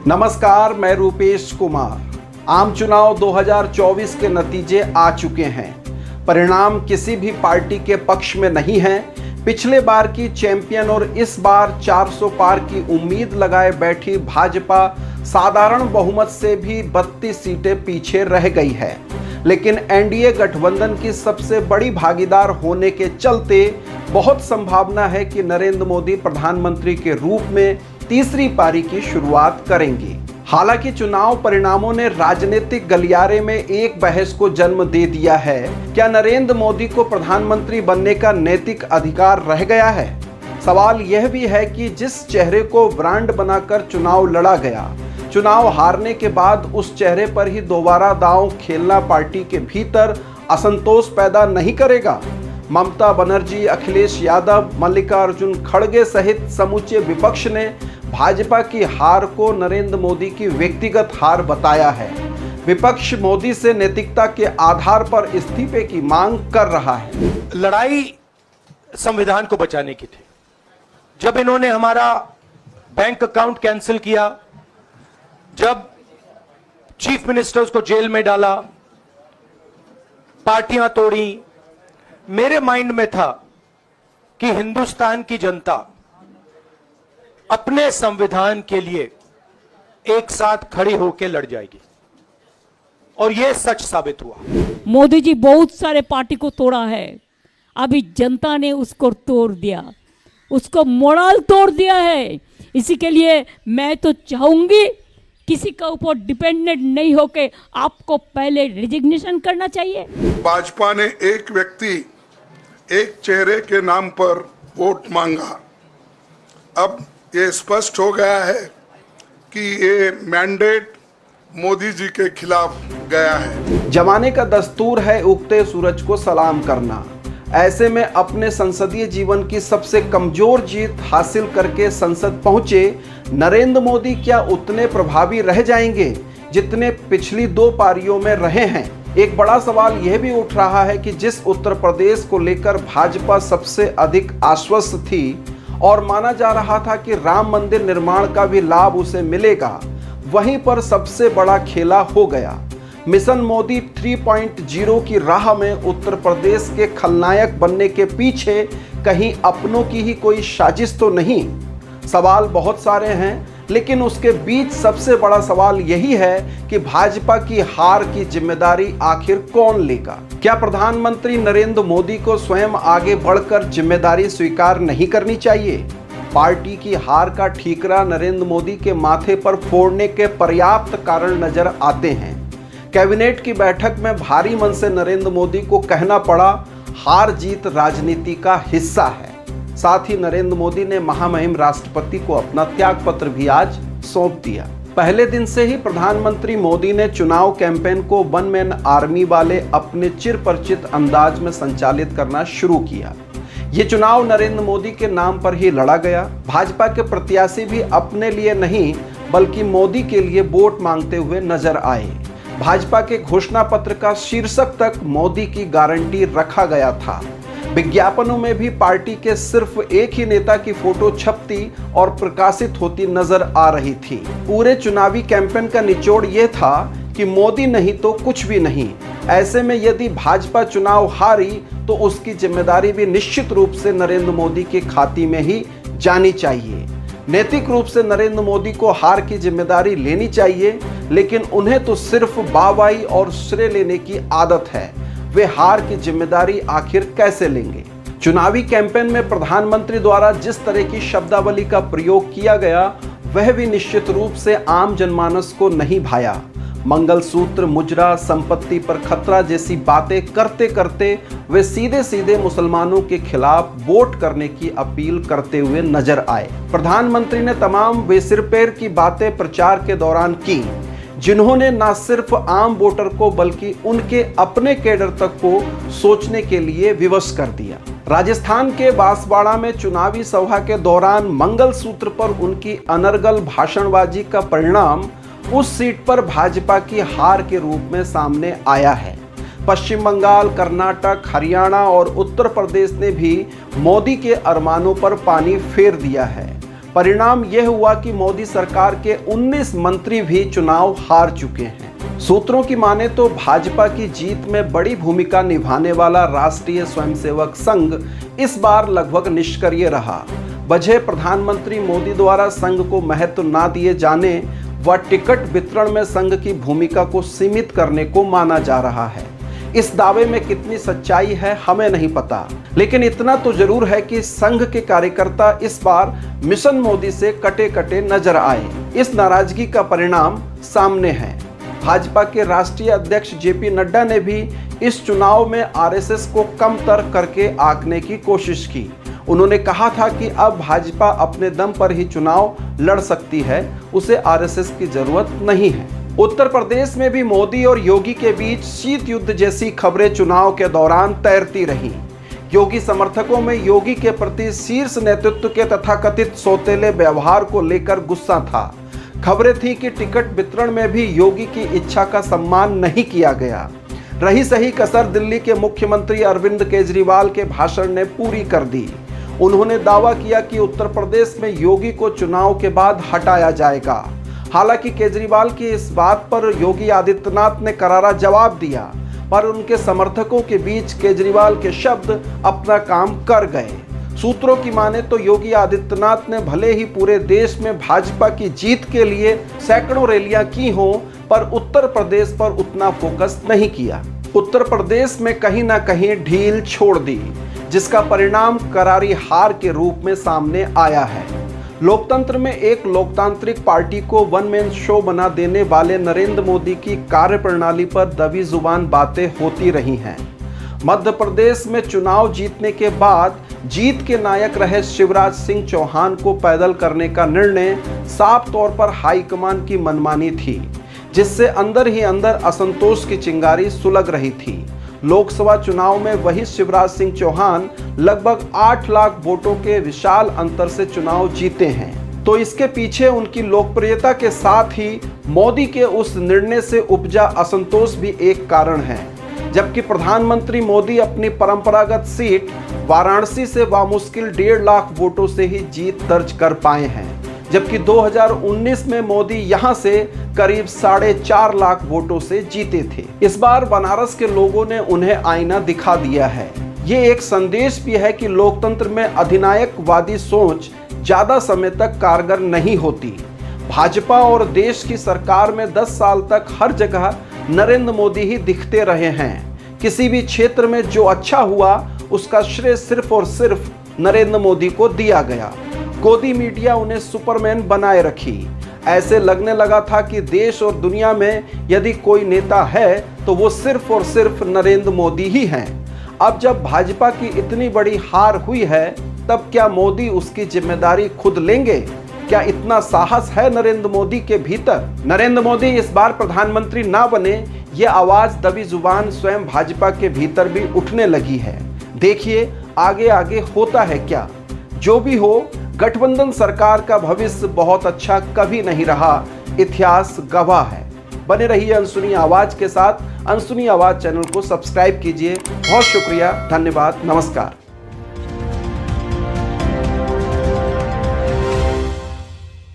नमस्कार, मैं रूपेश कुमार। आम चुनाव 2024 के नतीजे आ चुके हैं। परिणाम किसी भी पार्टी के पक्ष में नहीं है। पिछले बार की चैंपियन और इस बार 400 पार की उम्मीद लगाए बैठी भाजपा साधारण बहुमत से भी 32 सीटें पीछे रह गई है। लेकिन एनडीए गठबंधन की सबसे बड़ी भागीदार होने के चलते बहुत संभावना है कि नरेंद्र मोदी प्रधानमंत्री के रूप में तीसरी पारी की शुरुआत करेंगे। हालांकि चुनाव परिणामों ने राजनीतिक गलियारे में एक बहस को जन्म दे दिया है। क्या नरेंद्र मोदी को प्रधानमंत्री बनने का नैतिक अधिकार रह गया है? सवाल यह भी है कि जिस चेहरे को ब्रांड बनाकर चुनाव लड़ा गया, चुनाव हारने के बाद उस चेहरे पर ही दोबारा दांव खेलना पार्टी के भीतर असंतोष पैदा नहीं करेगा? ममता बनर्जी, अखिलेश यादव, मल्लिकार्जुन खड़गे सहित समूचे विपक्ष ने भाजपा की हार को नरेंद्र मोदी की व्यक्तिगत हार बताया है। विपक्ष मोदी से नैतिकता के आधार पर इस्तीफे की मांग कर रहा है। लड़ाई संविधान को बचाने की थी। जब इन्होंने हमारा बैंक अकाउंट कैंसिल किया, जब चीफ मिनिस्टर्स को जेल में डाला, पार्टियां तोड़ी, मेरे माइंड में था कि हिंदुस्तान की जनता अपने संविधान के लिए एक साथ खड़ी होकर लड़ जाएगी, और यह सच साबित हुआ। मोदी जी बहुत सारे पार्टी को तोड़ा है, अभी जनता ने उसको तोड़ दिया, उसको मोरल तोड़ दिया है। इसी के लिए मैं तो चाहूंगी किसी का ऊपर डिपेंडेंट नहीं होके आपको पहले रिजिग्नेशन करना चाहिए। भाजपा ने एक व्यक्ति, एक चेहरे के नाम पर वोट मांगा। अब ये स्पष्ट हो गया है कि ये मैंडेट मोदी जी के खिलाफ गया है। जमाने का दस्तूर है उगते सूरज को सलाम करना। ऐसे में अपने संसदीय जीवन की सबसे कमजोर जीत हासिल करके संसद पहुंचे नरेंद्र मोदी क्या उतने प्रभावी रह जाएंगे जितने पिछली दो पारियों में रहे हैं? एक बड़ा सवाल यह भी उठ रहा है कि जिस उत्तर प्रदेश को लेकर भाजपा सबसे अधिक आश्वस्त थी और माना जा रहा था कि राम मंदिर निर्माण का भी लाभ उसे मिलेगा, वहीं पर सबसे बड़ा खेला हो गया। मिशन मोदी 3.0 की राह में उत्तर प्रदेश के खलनायक बनने के पीछे कहीं अपनों की ही कोई साजिश तो नहीं? सवाल बहुत सारे हैं, लेकिन उसके बीच सबसे बड़ा सवाल यही है कि भाजपा की हार की जिम्मेदारी आखिर कौन लेगा? क्या प्रधानमंत्री नरेंद्र मोदी को स्वयं आगे बढ़कर जिम्मेदारी स्वीकार नहीं करनी चाहिए? पार्टी की हार का ठीकरा नरेंद्र मोदी के माथे पर फोड़ने के पर्याप्त कारण नजर आते हैं। कैबिनेट की बैठक में भारी मन से नरेंद्र मोदी को कहना पड़ा, हार जीत राजनीति का हिस्सा है। साथ ही नरेंद्र मोदी ने महामहिम राष्ट्रपति को अपना त्यागपत्र भी आज सौंप दिया। पहले दिन से ही प्रधानमंत्री मोदी ने चुनाव कैंपेन को वन मैन आर्मी वाले अपने चिरपरिचित अंदाज में संचालित करना शुरू किया। ये चुनाव नरेंद्र मोदी के नाम पर ही लड़ा गया। भाजपा के प्रत्याशी भी अपने लिए नहीं बल्कि मोदी के लिए वोट मांगते हुए नजर आए। भाजपा के घोषणा पत्र का शीर्षक तक मोदी की गारंटी रखा गया था। विज्ञापनों में भी पार्टी के सिर्फ एक ही नेता की फोटो छपती और प्रकाशित होती नजर आ रही थी। पूरे चुनावी कैंपेन का निचोड़ यह था कि मोदी नहीं तो कुछ भी नहीं। ऐसे में यदि भाजपा चुनाव हारी तो उसकी जिम्मेदारी भी निश्चित रूप से नरेंद्र मोदी के खाते में ही जानी चाहिए। नैतिक रूप से नरेंद्र मोदी को हार की जिम्मेदारी लेनी चाहिए, लेकिन उन्हें तो सिर्फ वाहवाही और श्रेय लेने की आदत है। वे हार की जिम्मेदारी आखिर कैसे लेंगे? चुनावी कैंपेन में प्रधानमंत्री द्वारा जिस तरह की शब्दावली का प्रयोग किया गया, वह भी निश्चित रूप से आम जनमानस को नहीं भाया। मंगलसूत्र, मुजरा, संपत्ति पर खतरा जैसी बातें करते करते वे सीधे सीधे मुसलमानों के खिलाफ वोट करने की अपील करते हुए नजर आए। प्रधानमंत्री ने तमाम बेसिरपैर की बातें प्रचार के दौरान की, जिन्होंने न सिर्फ आम वोटर को बल्कि उनके अपने कैडर तक को सोचने के लिए विवश कर दिया। राजस्थान के बांसवाड़ा में चुनावी सभा के दौरान मंगलसूत्र पर उनकी अनर्गल भाषणबाजी का परिणाम उस सीट पर भाजपा की हार के रूप में सामने आया है। पश्चिम बंगाल, कर्नाटक, हरियाणा और उत्तर प्रदेश ने भी मोदी के अरमानों पर पानी फेर दिया है। परिणाम यह हुआ कि मोदी सरकार के 19 मंत्री भी चुनाव हार चुके हैं। सूत्रों की माने तो भाजपा की जीत में बड़ी भूमिका निभाने वाला राष्ट्रीय स्वयंसेवक संघ इस बार लगभग निष्क्रिय रहा। वजह प्रधानमंत्री मोदी द्वारा संघ को महत्व न दिए जाने व टिकट वितरण में संघ की भूमिका को सीमित करने को माना जा रहा है। इस दावे में कितनी सच्चाई है हमें नहीं पता, लेकिन इतना तो जरूर है कि संघ के कार्यकर्ता इस बार मिशन मोदी से कटे कटे नजर आए। इस नाराजगी का परिणाम सामने है। भाजपा के राष्ट्रीय अध्यक्ष जेपी नड्डा ने भी इस चुनाव में आरएसएस को कमतर करके आंकने की कोशिश की। उन्होंने कहा था कि अब भाजपा अपने दम पर ही चुनाव लड़ सकती है, उसे आरएसएस की जरूरत नहीं है। उत्तर प्रदेश में भी मोदी और योगी के बीच शीत युद्ध जैसी खबरें चुनाव के दौरान तैरती रहीं। योगी समर्थकों में योगी के प्रति शीर्ष नेतृत्व के तथाकथित सौतेले व्यवहार को लेकर गुस्सा था। खबरें थी कि टिकट वितरण में भी योगी की इच्छा का सम्मान नहीं किया गया। रही सही कसर दिल्ली के मुख्यमंत्री अरविंद केजरीवाल के भाषण ने पूरी कर दी। उन्होंने दावा किया कि उत्तर प्रदेश में योगी को चुनाव के बाद हटाया जाएगा। हालांकि केजरीवाल की इस बात पर योगी आदित्यनाथ ने करारा जवाब दिया, पर उनके समर्थकों के बीच केजरीवाल के शब्द अपना काम कर गए। सूत्रों की माने तो योगी आदित्यनाथ ने भले ही पूरे देश में भाजपा की जीत के लिए सैकड़ों रैलियां की हों, पर उत्तर प्रदेश पर उतना फोकस नहीं किया। उत्तर प्रदेश में कहीं ना कहीं ढील छोड़ दी, जिसका परिणाम करारी हार के रूप में सामने आया है। लोकतंत्र में एक लोकतांत्रिक पार्टी को वन मैन शो बना देने वाले नरेंद्र मोदी की कार्यप्रणाली पर दबी जुबान बातें होती रही हैं। मध्य प्रदेश में चुनाव जीतने के बाद जीत के नायक रहे शिवराज सिंह चौहान को पैदल करने का निर्णय साफ तौर पर हाईकमान की मनमानी थी, जिससे अंदर ही अंदर असंतोष की चिंगारी सुलग रही थी। लोकसभा चुनाव में वही शिवराज सिंह चौहान लगभग 8 लाख वोटों के विशाल अंतर से चुनाव जीते हैं। तो इसके पीछे उनकी लोकप्रियता के साथ ही मोदी के उस निर्णय से उपजा असंतोष भी एक कारण है। जबकि प्रधानमंत्री मोदी अपनी परंपरागत सीट वाराणसी से बामुश्किल 1.5 लाख वोटों से ही जीत दर्ज कर पाए हैं, जबकि 2019 में मोदी यहां से करीब 4.5 लाख वोटों से जीते थे। इस बार बनारस के लोगों ने उन्हें आईना दिखा दिया है। ये एक संदेश भी है कि लोकतंत्र में अधिनायकवादी सोच ज्यादा समय तक कारगर नहीं होती। भाजपा और देश की सरकार में 10 साल तक हर जगह नरेंद्र मोदी ही दिखते रहे हैं। किसी भी क्षेत्र में जो अच्छा हुआ उसका श्रेय सिर्फ और सिर्फ नरेंद्र मोदी को दिया गया। गोदी मीडिया उन्हें सुपरमैन बनाए रखी। ऐसे लगने लगा था कि देश और दुनिया में यदि कोई नेता है तो वो सिर्फ और सिर्फ नरेंद्र मोदी ही हैं। अब जब भाजपा की इतनी बड़ी हार हुई है, तब क्या मोदी उसकी जिम्मेदारी खुद लेंगे? क्या इतना साहस है नरेंद्र मोदी के भीतर? नरेंद्र मोदी इस बार प्रधानमंत्री ना बने, ये आवाज दबी जुबान स्वयं भाजपा के भीतर भी उठने लगी है। देखिए आगे आगे होता है क्या। जो भी हो, गठबंधन सरकार का भविष्य बहुत अच्छा कभी नहीं रहा, इतिहास गवाह है। बने रहिए अनसुनी आवाज के साथ। अनसुनी आवाज चैनल को सब्सक्राइब कीजिए। बहुत शुक्रिया, धन्यवाद, नमस्कार।